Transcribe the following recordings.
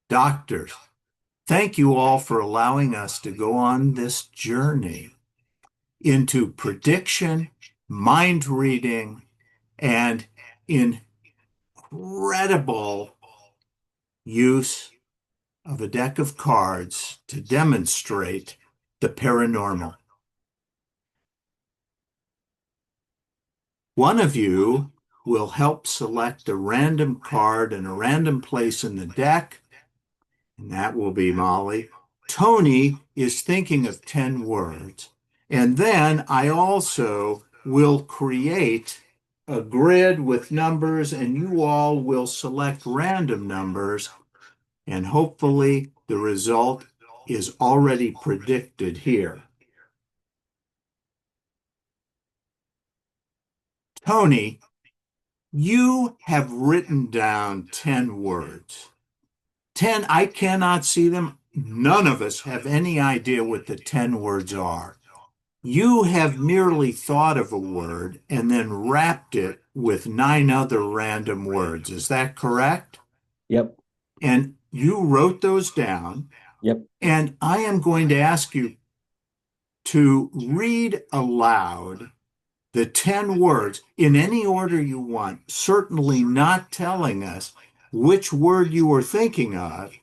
Doctors, thank you all for allowing us to go on this journey into prediction, mind reading, and incredible use of a deck of cards to demonstrate the paranormal. One of you will help select a random card in a random place in the deck, and that will be Molly. Tony is thinking of 10 words. And then I also will create a grid with numbers, and you all will select random numbers, and hopefully the result is already predicted here. Tony, you have written down 10 words. 10, I cannot see them. None of us have any idea what the 10 words are. You have merely thought of a word and then wrapped it with 9 other random words. Is that correct? Yep. And you wrote those down. Yep. And I am going to ask you to read aloud the 10 words in any order you want, certainly not telling us which word you were thinking of.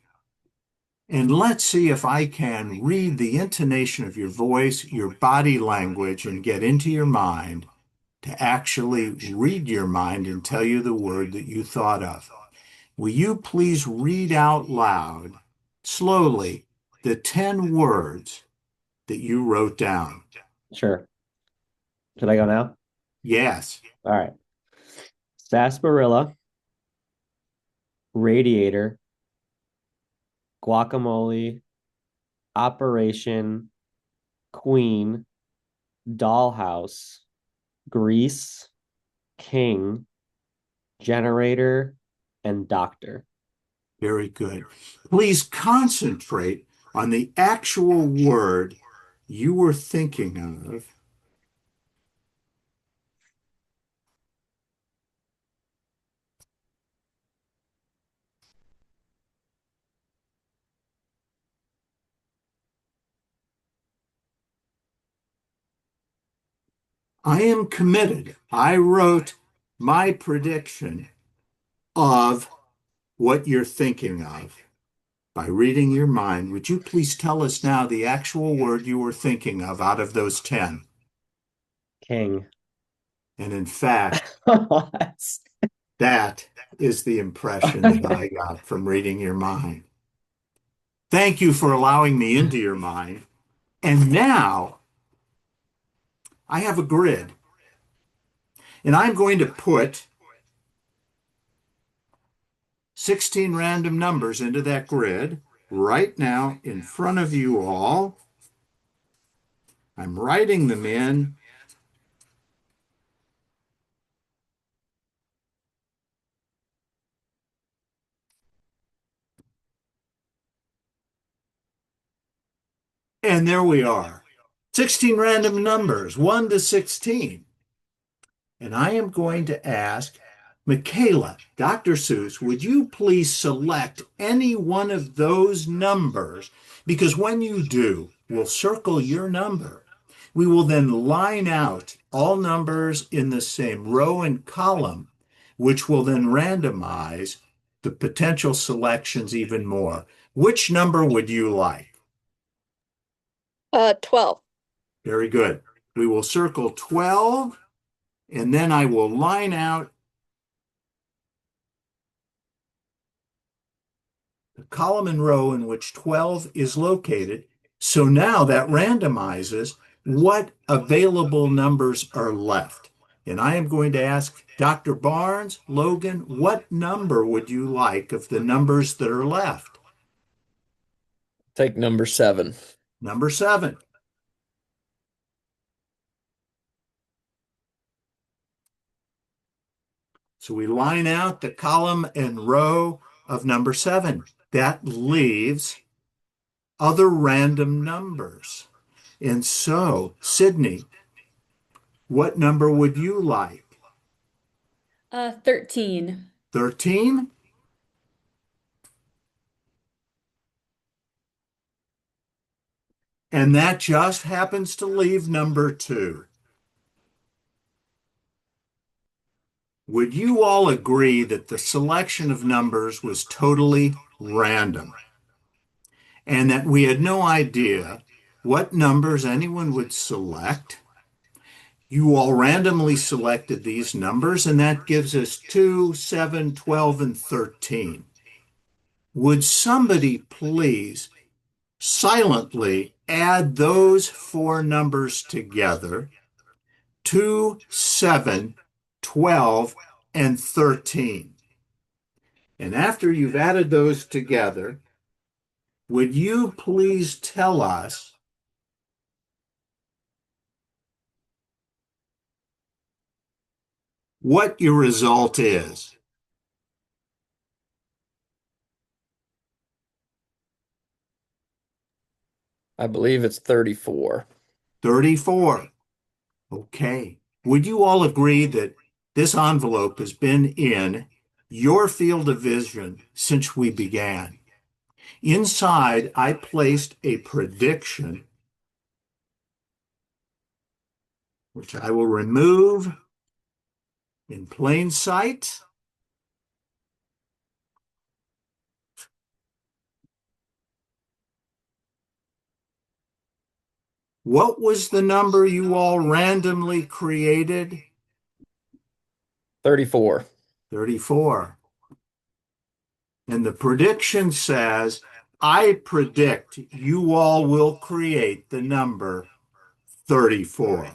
And let's see if I can read the intonation of your voice, your body language, and get into your mind to actually read your mind and tell you the word that you thought of. Will you please read out loud, slowly, the 10 words that you wrote down? Sure. Should I go now? Yes. All right. Sarsaparilla, radiator, guacamole, operation, queen, dollhouse, grease, king, generator, and doctor. Very good. Please concentrate on the actual word you were thinking of. I am committed. I wrote my prediction of what you're thinking of by reading your mind. Would you please tell us now the actual word you were thinking of out of those 10? King. And in fact, What? that is the impression that I got from reading your mind. Thank you for allowing me into your mind. And now I have a grid, and I'm going to put 16 random numbers into that grid right now in front of you all. I'm writing them in. And there we are. 16 random numbers, 1 to 16. And I am going to ask Michaela, Dr. Seuss, would you please select any one of those numbers? Because when you do, we'll circle your number. We will then line out all numbers in the same row and column, which will then randomize the potential selections even more. Which number would you like? 12. Very good. We will circle 12, and then I will line out the column and row in which 12 is located. So now that randomizes what available numbers are left. And I am going to ask Dr. Barnes, Logan, what number would you like of the numbers that are left? Take number 7. Number 7. So we line out the column and row of number 7. That leaves other random numbers. And so, Sydney, what number would you like? 13. 13? And that just happens to leave number 2. Would you all agree that the selection of numbers was totally random and that we had no idea what numbers anyone would select? You all randomly selected these numbers, and that gives us 2, 7, 12, and 13. Would somebody please silently add those 4 numbers together? 2, 7, 12, and 13. And after you've added those together, would you please tell us what your result is? I believe it's 34. 34. Okay. Would you all agree that this envelope has been in your field of vision since we began? Inside, I placed a prediction, which I will remove in plain sight. What was the number you all randomly created? 34. 34. And the prediction says, I predict you all will create the number 34.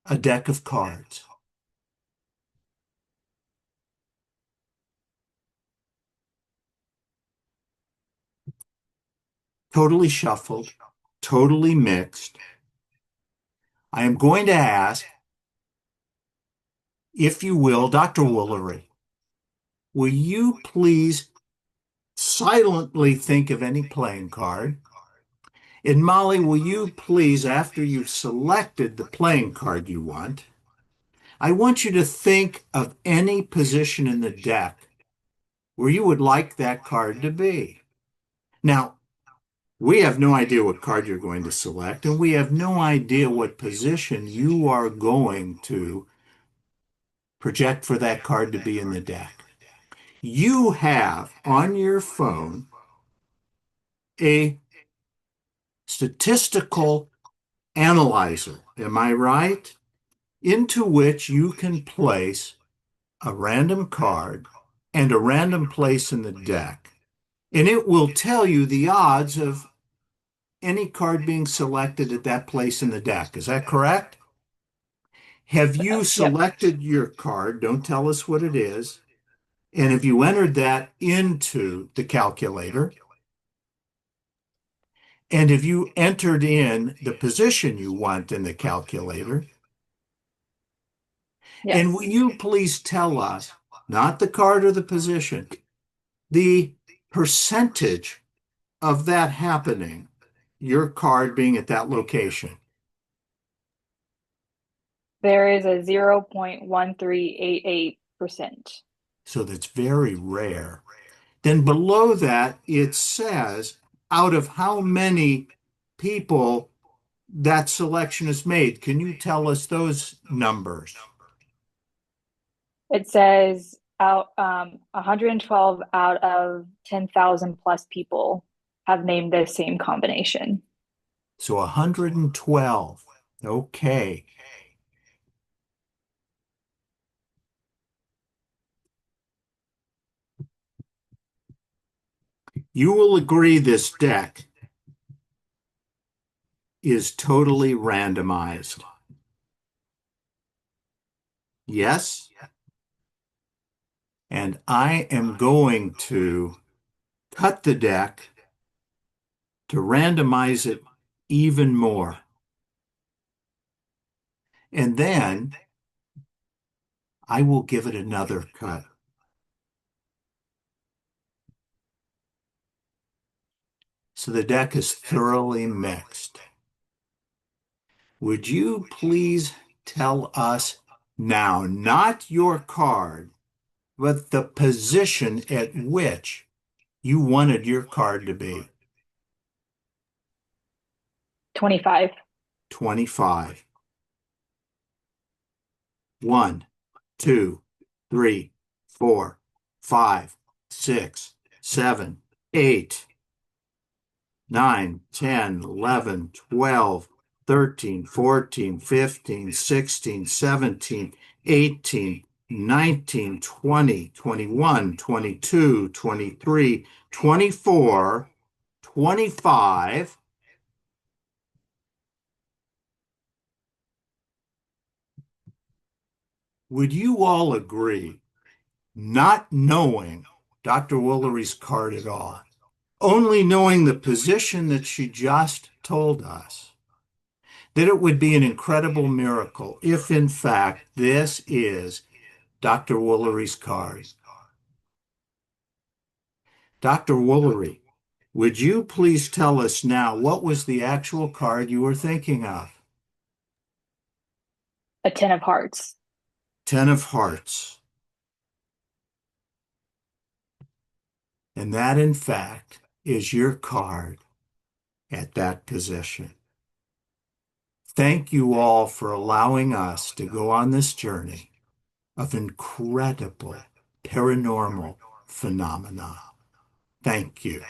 A deck of cards. Totally shuffled, totally mixed. I am going to ask, if you will, Dr. Woolery, will you please silently think of any playing card? And Molly, will you please, after you've selected the playing card you want, I want you to think of any position in the deck where you would like that card to be. Now, we have no idea what card you're going to select, and we have no idea what position you are going to project for that card to be in the deck. You have on your phone a statistical analyzer, am I right? Into which you can place a random card and a random place in the deck. And it will tell you the odds of any card being selected at that place in the deck. Is that correct? Have you Yep. selected your card? Don't tell us what it is. And have you entered that into the calculator? And have you entered in the position you want in the calculator? Yes. And will you please tell us, not the card or the position, the percentage of that happening, your card being at that location? There is a 0.1388%. So that's very rare. Then below that, it says out of how many people that selection is made. Can you tell us those numbers? It says 112 out of 10,000 plus people have named the same combination. So 112. Okay. You will agree this deck is totally randomized. Yes? And I am going to cut the deck to randomize it even more. And then I will give it another cut. So the deck is thoroughly mixed. Would you please tell us Now, not your card, but the position at which you wanted your card to be. 25. 25. 1, 2, 3, 4, 5, 6, 7, 8, 9, 10, 11, 12, 13, 14, 15, 16, 17, 18, 19, 20, 21, 22, 23, 24, 25. Would you all agree, not knowing Dr. Woolery's card at all, only knowing the position that she just told us, that it would be an incredible miracle if, in fact, this is Dr. Woolery's card? Dr. Woolery, would you please tell us now what was the actual card you were thinking of? A 10 of hearts. 10 of hearts. And that, in fact, is your card at that position. Thank you all for allowing us to go on this journey of incredible paranormal phenomena. Thank you.